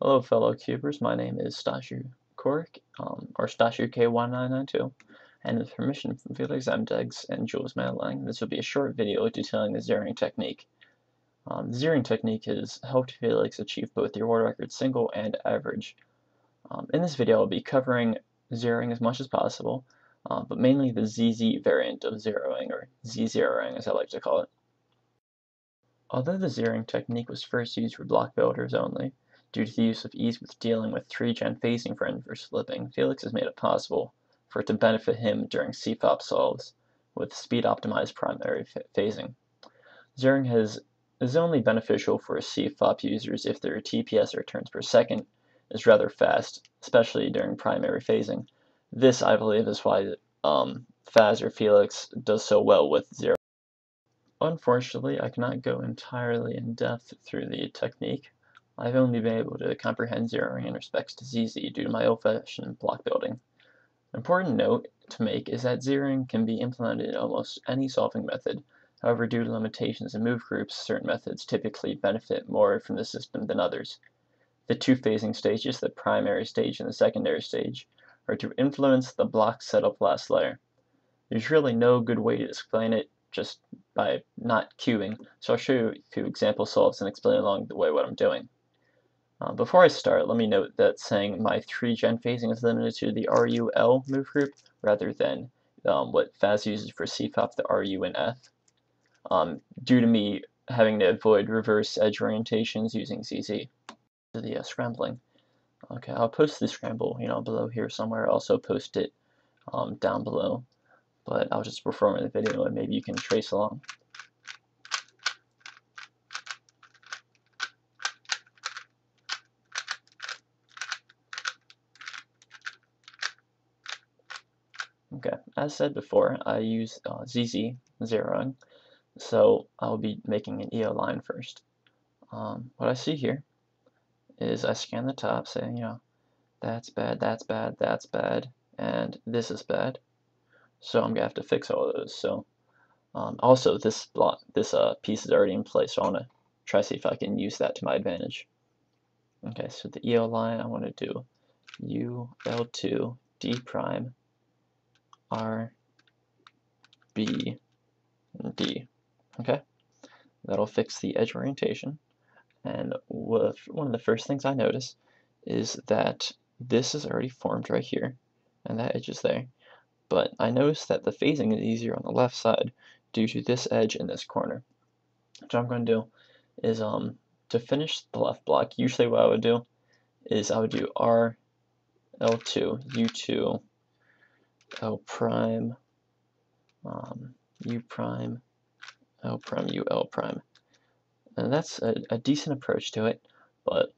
Hello fellow cubers, my name is Stashu Korik, or Stashu K1992, and with permission from Felix Mdegs and Jules Madelang, this will be a short video detailing the ZZeroing technique. The ZZeroing technique has helped Felix achieve both the world record single and average. In this video I'll be covering ZZeroing as much as possible, but mainly the ZZ variant of ZZeroing, or ZZeroing as I like to call it. Although the ZZeroing technique was first used for block builders only, due to the use of ease with dealing with 3-gen phasing for inverse flipping, Felix has made it possible for it to benefit him during CFOP solves with speed-optimized primary phasing. ZZeroing is only beneficial for CFOP users if their TPS, or turns per second, is rather fast, especially during primary phasing. This, I believe, is why Faz or Felix does so well with ZZeroing. Unfortunately, I cannot go entirely in depth through the technique. I've only been able to comprehend ZZeroing in respects to ZZ due to my old-fashioned block building. An important note to make is that ZZeroing can be implemented in almost any solving method. However, due to limitations in move groups, certain methods typically benefit more from the system than others. The two phasing stages, the primary stage and the secondary stage, are to influence the block setup last layer. There's really no good way to explain it just by not queuing, so I'll show you a few example solves and explain along the way what I'm doing. Before I start, let me note that saying my 3-gen phasing is limited to the RUL move group rather than what Faz uses for CFOP, the RU and F, due to me having to avoid reverse edge orientations using ZZ. The scrambling. Okay, I'll post the scramble, below here somewhere. I'll also post it down below, but I'll just perform in the video and maybe you can trace along. Okay, as said before, I use ZZeroing, so I'll be making an EO line first. What I see here is I scan the top saying, that's bad, that's bad, that's bad, and this is bad. So I'm gonna have to fix all of those. So also this piece is already in place, so I want to try to see if I can use that to my advantage. Okay, so the EO line I want to do U L2 D prime R B D. Okay, that'll fix the edge orientation. And one of the first things I notice is that this is already formed right here, and that edge is there. But I notice that the phasing is easier on the left side due to this edge in this corner. So what I'm going to do is to finish the left block, usually what I would do is I would do R, L2, U2, L prime, U prime, L prime, U, L prime. And that's a decent approach to it, but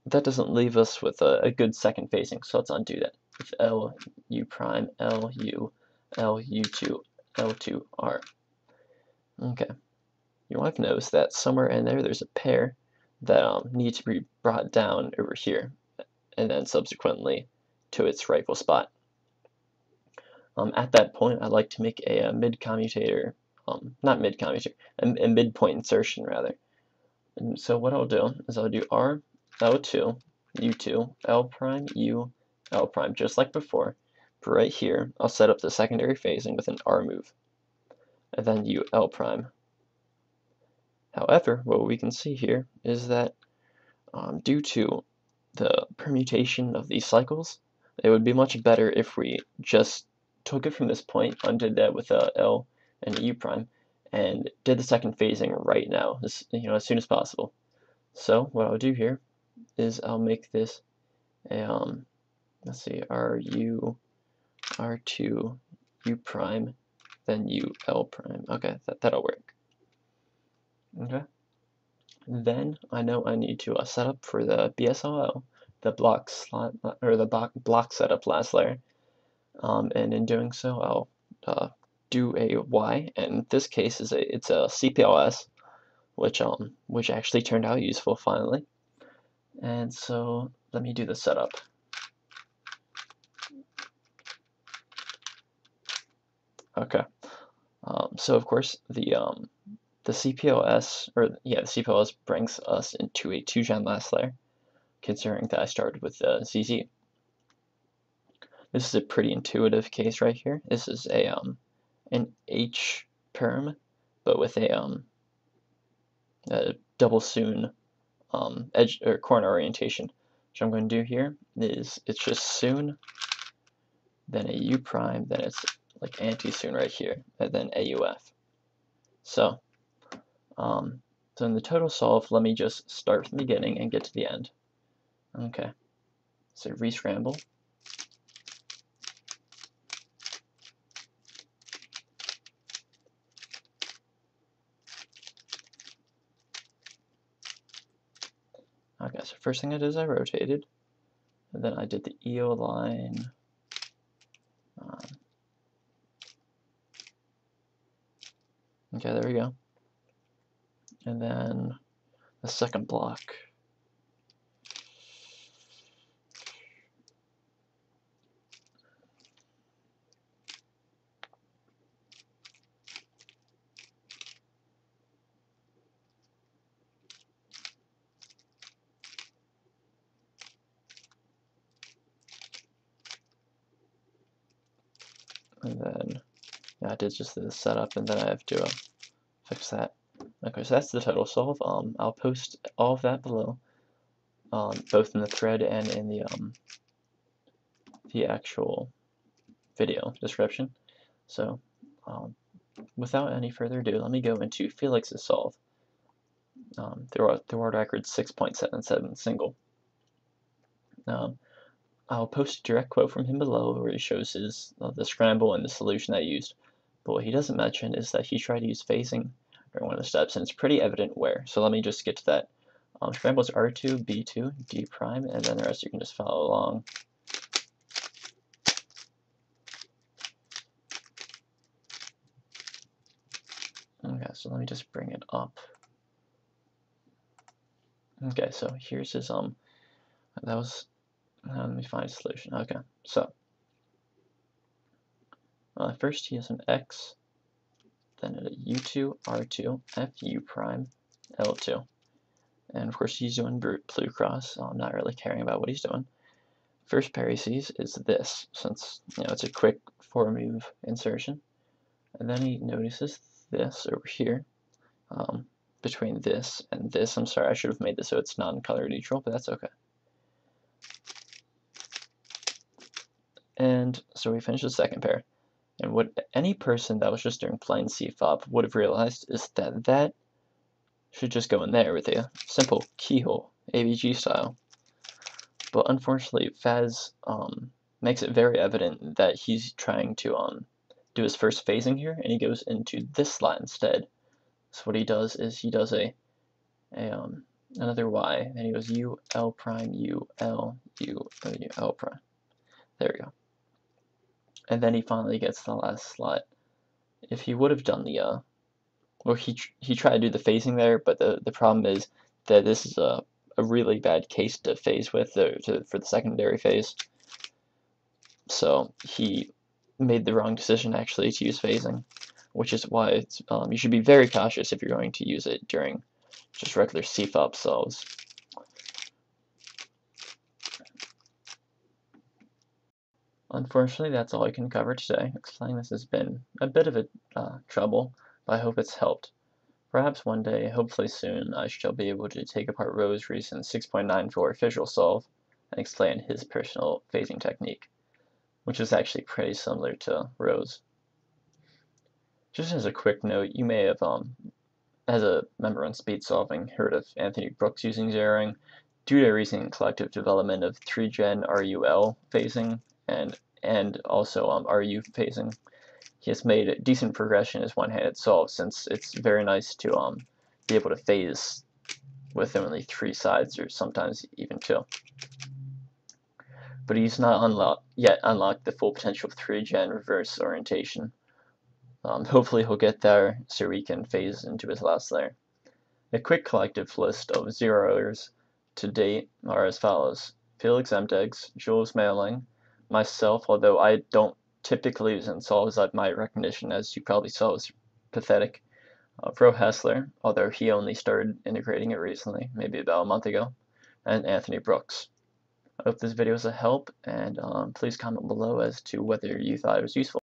that doesn't leave us with a good second phasing, so let's undo that. It's L, U prime, L, U, L, U2, L2, R. Okay. You might have noticed that somewhere in there's a pair that need to be brought down over here, and then subsequently to its rightful spot. At that point, I like to make a mid-commutator, not mid-commutator, a midpoint insertion rather. And so what I'll do is I'll do R, L2, U2, L prime, U, L prime, just like before. But right here, I'll set up the secondary phasing with an R move, and then U, L prime. However, what we can see here is that due to the permutation of these cycles, it would be much better if we just took it from this point, undid that with a L and a U prime, and did the second phasing right now, as soon as possible. So what I'll do here is I'll make this a let's see, RU, R2, U prime, then U, L prime. Okay, that'll work. Okay. Then I know I need to set up for the BSLO, the block slot or the block setup last layer, and in doing so, I'll do a Y. And in this case, it's a CPLS, which actually turned out useful finally. And so let me do the setup. Okay. So of course the CPLS, the CPLS brings us into a 2-gen last layer. considering that I started with ZZ. This is a pretty intuitive case right here. This is an H perm, but with a double soon edge or corner orientation. What I'm going to do here is it's just soon, then a U prime, then it's like anti-soon right here, and then AUF. So, so in the total solve, let me just start from the beginning and get to the end. Okay, so re-scramble. Okay, so first thing I did is I rotated, and then I did the EO line. Okay, there we go. And then the second block. And then yeah, I did just the setup, and then I have to fix that. Okay, so that's the total solve. I'll post all of that below, both in the thread and in the actual video description. So, without any further ado, let me go into Felix's solve. The world record 6.77 single. I'll post a direct quote from him below where he shows his the scramble and the solution I used. But what he doesn't mention is that he tried to use phasing during one of the steps, and it's pretty evident where. So let me just get to that. Scramble is R2, B2, D prime, and then the rest you can just follow along. Okay, so let me just bring it up. Okay, so here's his that was let me find a solution. Okay, so first he has an X, then a U2, R2, FU prime, L2. And of course he's doing blue cross, so I'm not really caring about what he's doing. First pair he sees is this, since it's a quick 4-move insertion. And then he notices this over here, between this and this. I'm sorry, I should have made this so it's non-color neutral, but that's okay. And so we finish the second pair. And what any person that was just doing plain C-fob would have realized is that that should just go in there with a simple keyhole, AVG style. But unfortunately, Faz makes it very evident that he's trying to do his first phasing here, and he goes into this slot instead. So what he does is he does another Y, and he goes U, L prime, U, L, U, L prime. There we go. And then he finally gets the last slot. If he would have done the well, he tried to do the phasing there, but the problem is that this is a really bad case to phase with for the secondary phase. So he made the wrong decision actually to use phasing, which is why it's, you should be very cautious if you're going to use it during just regular C-fob solves. Unfortunately, that's all I can cover today. Explaining this has been a bit of a trouble, but I hope it's helped. Perhaps one day, hopefully soon, I shall be able to take apart Rose's recent 6.94 official solve and explain his personal phasing technique, which is actually pretty similar to Rose. Just as a quick note, you may have, as a member on speed solving, heard of Anthony Brooks using ZZeroing. Due to recent collective development of 3-gen RUL phasing and also RU phasing, he has made decent progression as one-handed solve, since it's very nice to be able to phase with only 3 sides, or sometimes even 2. But he's not yet unlocked the full potential of 3-gen reverse orientation. Hopefully he'll get there so he can phase into his last layer. A quick collective list of zeroers to date are as follows: Felix Mdegs, Jules Mailing, myself, although I don't typically use in solves, my recognition, as you probably saw, was pathetic. Pro Hessler, although he only started integrating it recently, maybe about a month ago. and Anthony Brooks. I hope this video was a help, and please comment below as to whether you thought it was useful.